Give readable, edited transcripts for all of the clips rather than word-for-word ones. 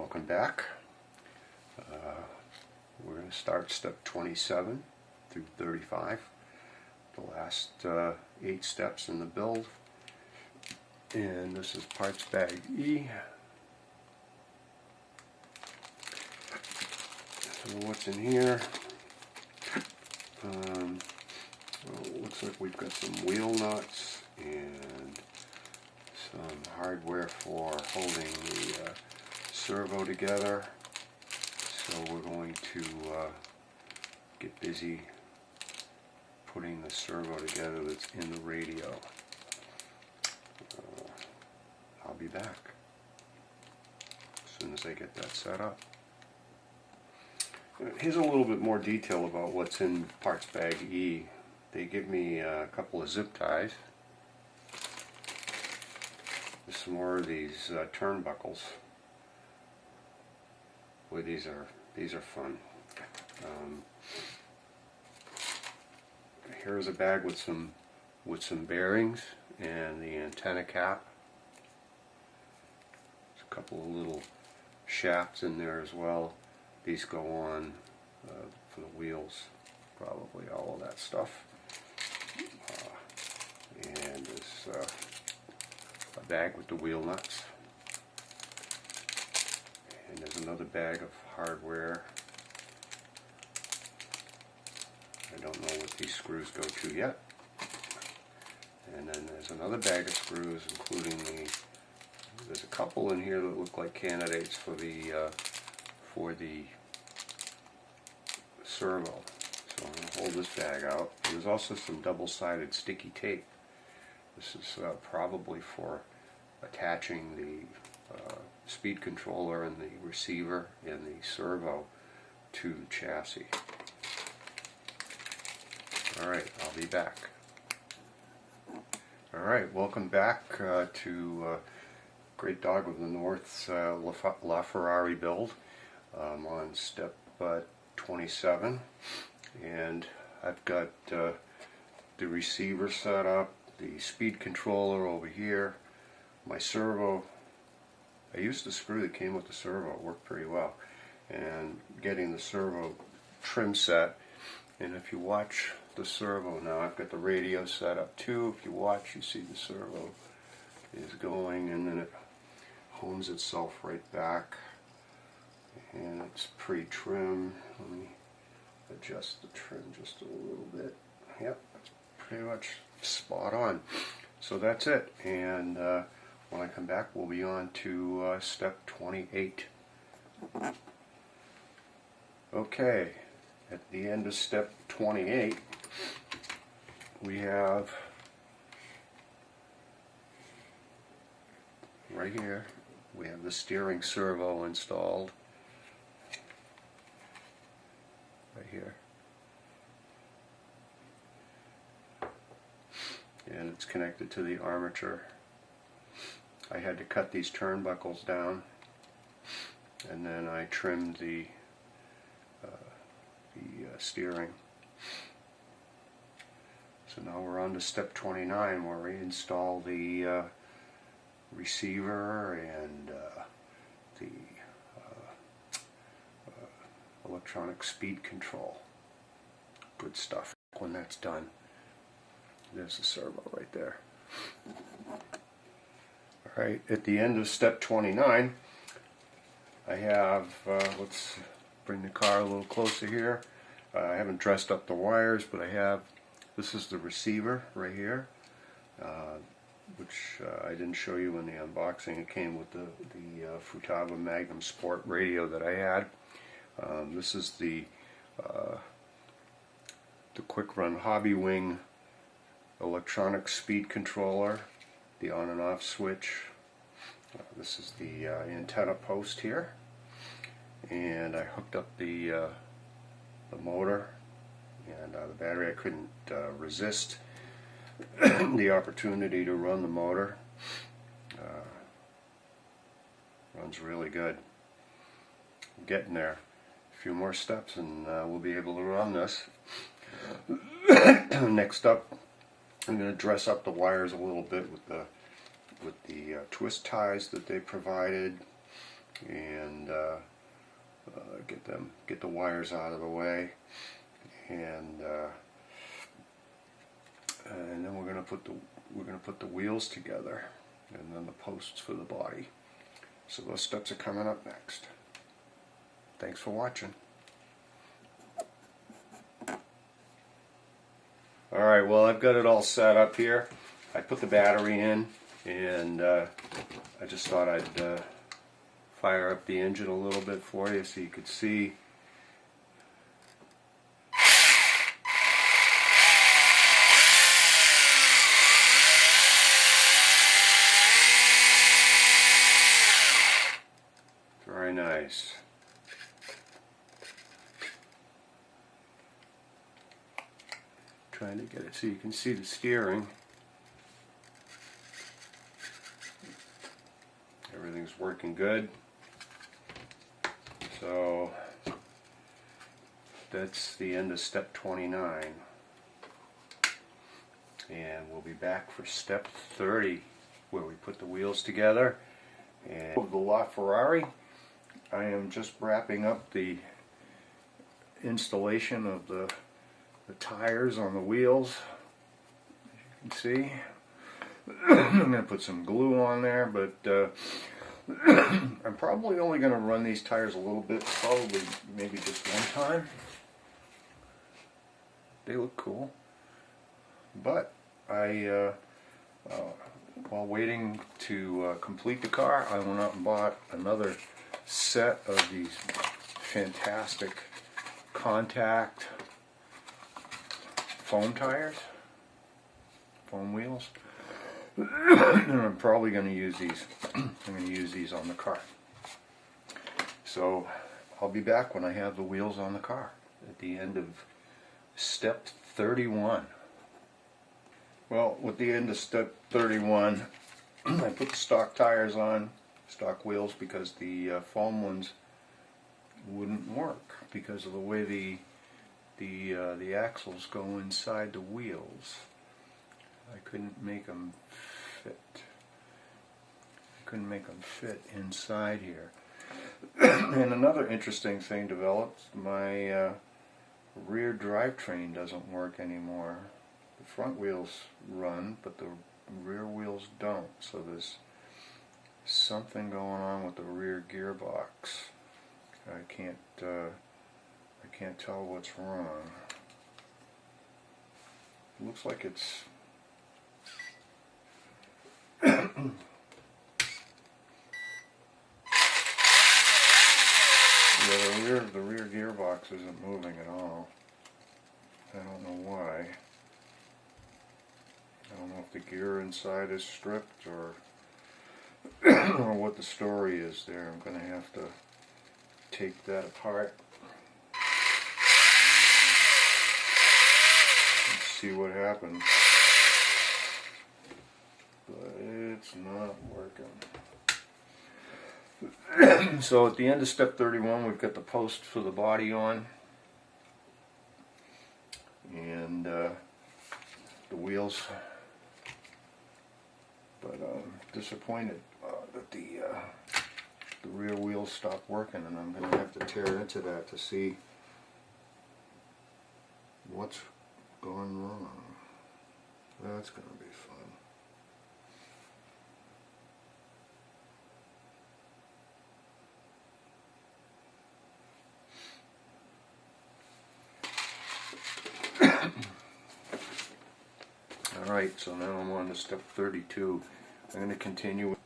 welcome back. We're going to start step 27 through 35, the last 8 steps in the build, and this is parts bag E. So what's in here? Well, it looks like we've got some wheel nuts and some hardware for holding the servo together. So we're going to get busy putting the servo together that's in the radio. I'll be back as soon as I get that set up. Here's a little bit more detail about what's in parts bag E. They give me a couple of zip ties. There's some more of these turnbuckles. Boy, these are fun. Here's a bag with some bearings and the antenna cap. There's a couple of little shafts in there as well. These go on for the wheels, probably all of that stuff. And there's a bag with the wheel nuts. And there's another bag of hardware. I don't know what these screws go to yet. And then there's another bag of screws, including there's a couple in here that look like candidates for the servo. So I'm going to hold this bag out. There's also some double-sided sticky tape. This is probably for attaching the speed controller and the receiver and the servo to the chassis. Alright, I'll be back. Alright, welcome back to Great Dog of the North's LaFerrari build. I'm on step 27, and I've got the receiver set up, the speed controller over here, my servo. I used the screw that came with the servo, it worked pretty well, and getting the servo trim set. And if you watch the servo now, I've got the radio set up too. If you watch, you see the servo is going, and then it hones itself right back, and it's pre-trim. Let me adjust the trim just a little bit. Yep, it's pretty much spot on. So that's it, and when I come back we'll be on to step 28. Okay, at the end of step 28 we have right here, we have the steering servo installed right here, and it's connected to the armature. I had to cut these turnbuckles down, and then I trimmed the steering. So now we're on to step 29, where we install the receiver and the electronic speed control. Good stuff. When that's done, there's the servo right there. Alright, at the end of step 29, I have, let's bring the car a little closer here. I haven't dressed up the wires, but I have, this is the receiver right here, which I didn't show you in the unboxing. It came with the Futaba Magnum Sport radio that I had. This is the Quick Run Hobby Wing electronic speed controller, the on and off switch. This is the antenna post here, and I hooked up the motor and the battery. I couldn't resist the opportunity to run the motor. Runs really good. I'm getting there. A few more steps and we'll be able to run this. Next up, I'm going to dress up the wires a little bit with the twist ties that they provided. and get the wires out of the way, and then we're gonna put the wheels together, and then the posts for the body. So those steps are coming up next. Thanks for watching. Alright, well, I've got it all set up here. I put the battery in, and I just thought I'd fire up the engine a little bit for you so you could see. Very nice. Trying to get it so you can see the steering. Everything's working good. So that's the end of step 29. And we'll be back for step 30, where we put the wheels together. And the LaFerrari, I am just wrapping up the installation of the tires on the wheels, as you can see. I'm going to put some glue on there, but I'm probably only going to run these tires a little bit, probably maybe just one time. They look cool, but while waiting to complete the car, I went out and bought another set of these fantastic contact foam tires, foam wheels. And I'm probably going to use these. I'm going to use these on the car. So I'll be back when I have the wheels on the car at the end of step 31. Well, with the end of step 31, I put the stock tires on, stock wheels, because the foam ones wouldn't work because of the way the axles go inside the wheels. I couldn't make them fit. I couldn't make them fit inside here. And another interesting thing developed. My rear drivetrain doesn't work anymore. The front wheels run, but the rear wheels don't. So there's something going on with the rear gearbox. I can't tell what's wrong. Looks like it's yeah, the rear gearbox isn't moving at all. I don't know why. I don't know if the gear inside is stripped or or what the story is there. I'm going to have to take that apart and see what happens. But it's not working. So at the end of step 31, we've got the post for the body on, and the wheels. But I'm disappointed that the rear wheels stopped working, and I'm going to have to tear into that to see what's gone wrong. That's going to be fun. Alright, so now I'm on to step 32. I'm going to continue.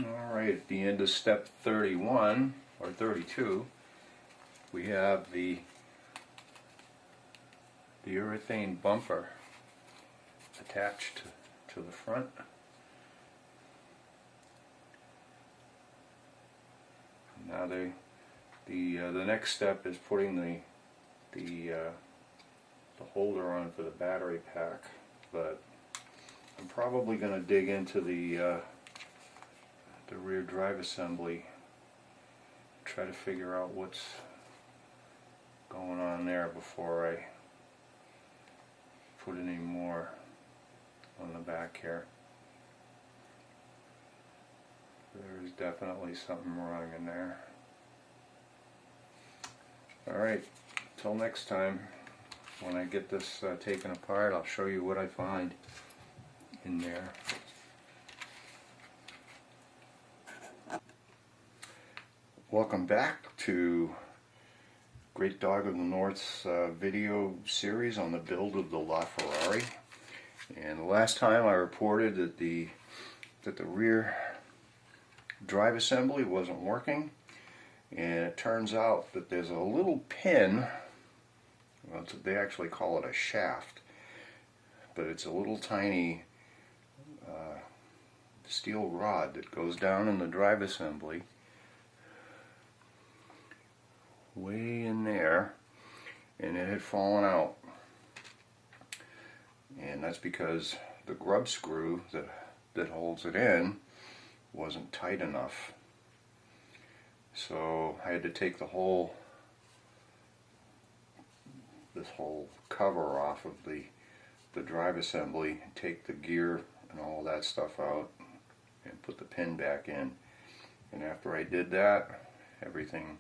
Alright, at the end of step 31, or 32, we have the urethane bumper attached to the front. Now the next step is putting the holder on for the battery pack, but I'm probably going to dig into the rear drive assembly, try to figure out what's going on there before I put any more on the back here. There's definitely something wrong in there. Alright, till next time, when I get this taken apart, I'll show you what I find in there. Welcome back to Great Dog of the North's video series on the build of the LaFerrari. And the last time I reported that the rear drive assembly wasn't working, and it turns out that there's a little pin, well, they actually call it a shaft, but it's a little tiny steel rod that goes down in the drive assembly way in there, and it had fallen out, and that's because the grub screw that holds it in wasn't tight enough. So I had to take this whole cover off of the drive assembly, and take the gear and all that stuff out and put the pin back in. And after I did that, everything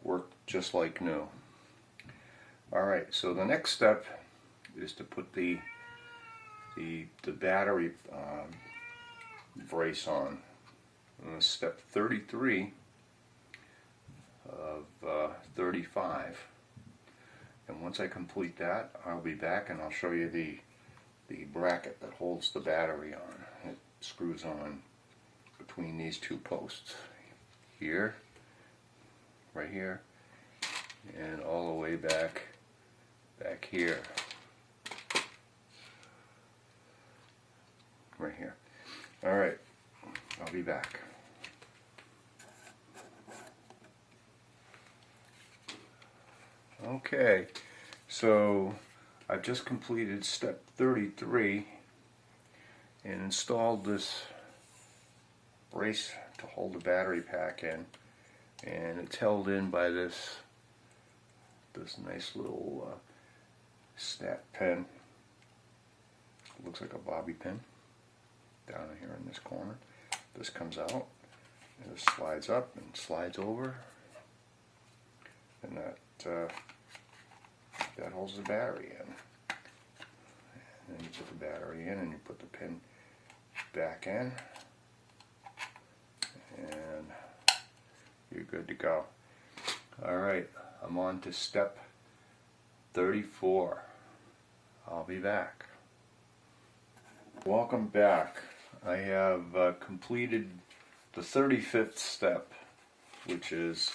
worked just like new. Alright, so the next step is to put the battery brace on. And step 33 of 35. And once I complete that, I'll be back and I'll show you the bracket that holds the battery on. It screws on between these two posts here, right here, and all the way back here, right here. Alright, I'll be back. Okay, so I've just completed step 33 and installed this brace to hold the battery pack in, and it's held in by this nice little snap pin. It looks like a bobby pin down here in this corner. This comes out, and it slides up and slides over, and that holds the battery in. And then you put the battery in and you put the pin back in, and you're good to go. Alright, I'm on to step 34. I'll be back. Welcome back. I have completed the 35th step, which is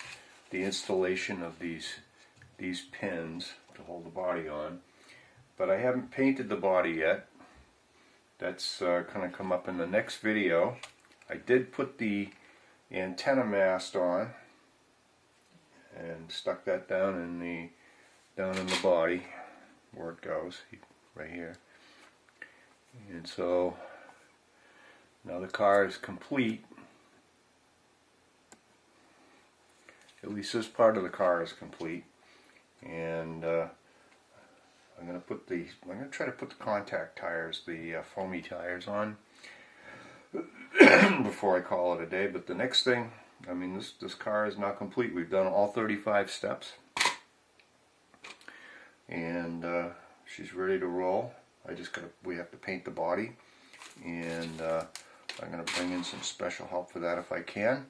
the installation of these pins to hold the body on. But I haven't painted the body yet. That's going to come up in the next video. I did put the antenna mast on and stuck that down in the body where it goes, right here. And so now the car is complete. At least this part of the car is complete, and I'm going to try to put the contact tires, the foamy tires, on before I call it a day. But the next thing, I mean, this car is now complete. We've done all 35 steps, and she's ready to roll. We have to paint the body, and I'm going to bring in some special help for that if I can.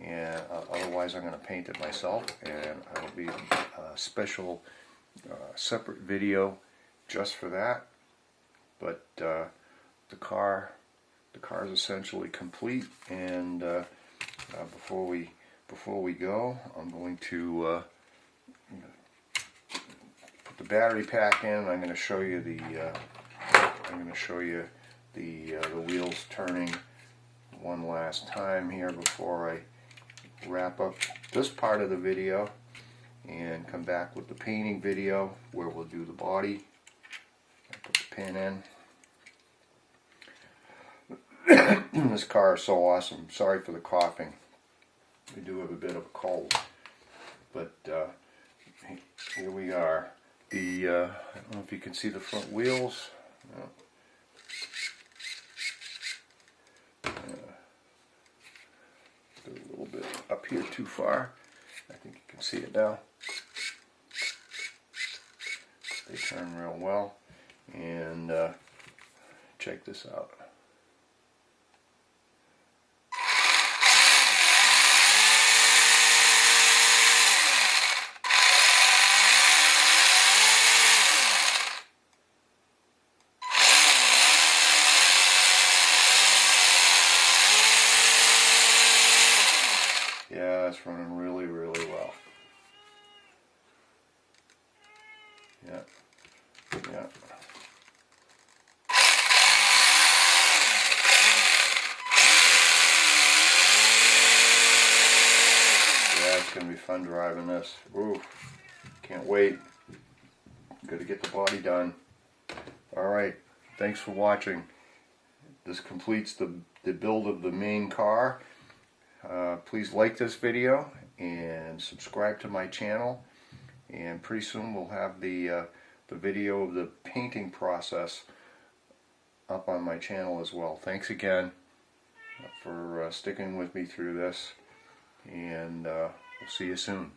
And otherwise I'm going to paint it myself, and it'll be a special separate video just for that. But the car is essentially complete, and before we go, I'm going to put the battery pack in. I'm going to show you the wheels turning one last time here before I wrap up this part of the video and come back with the painting video where we'll do the body. I put the pin in. This car is so awesome. Sorry for the coughing. We do have a bit of a cold, but here we are. I don't know if you can see the front wheels. No. a little bit up here too far. I think you can see it now. They turn real well. And check this out. Yeah, it's running really, really well. Yeah, yeah. Yeah, it's going to be fun driving this. Ooh, can't wait. Got to get the body done. Alright, thanks for watching. This completes the build of the main car. Please like this video and subscribe to my channel. And pretty soon we'll have the video of the painting process up on my channel as well. Thanks again for sticking with me through this. And we'll see you soon.